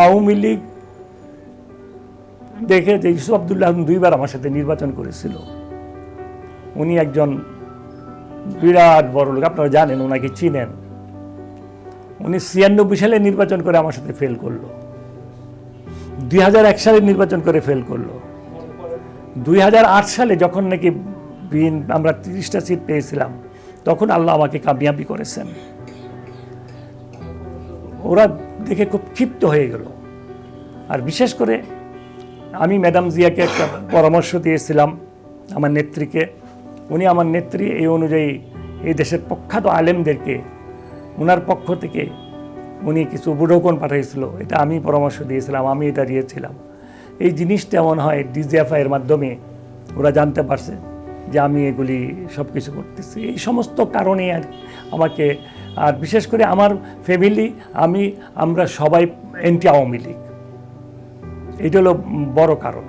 আওয়ামী লীগ দেখে যে ইউসুফ আবদুল্লাহ দুইবার আমার সাথে নির্বাচন করেছিল, উনি একজন বিরাট বড় লোক, আপনারা জানেন, ওনাকে চিনেন। উনি 96 সালে নির্বাচন করে আমার সাথে ফেল করলো, 2001 সালে নির্বাচন করে ফেল করলো, 2008 সালে যখন নাকি আমরা 30টা সিট পেয়েছিলাম তখন আল্লাহ আমাকে কামিয়াবি করেছেন। ওরা দেখে খুব ক্ষিপ্ত হয়ে গেল। আর বিশেষ করে আমি ম্যাডাম জিয়াকে একটা পরামর্শ দিয়েছিলাম, আমার নেত্রীকে। উনি আমার নেত্রী এই অনুযায়ী এই দেশের প্রখ্যাত আলেমদেরকে ওনার পক্ষ থেকে উনি কিছু উপঢৌকন পাঠিয়েছিল, এটা আমি পরামর্শ দিয়েছিলাম, আমি এটা দিয়েছিলাম। এই জিনিসটা এমন হয় ডিজিএফআই এর মাধ্যমে ওরা জানতে পারছে যে আমি এগুলি সব কিছু করতেছি। এই সমস্ত কারণে আর আমাকে, আর বিশেষ করে আমার ফ্যামিলি, আমরা সবাই অ্যান্টি আওয়ামী লীগ, এটা হলো বড় কারণ।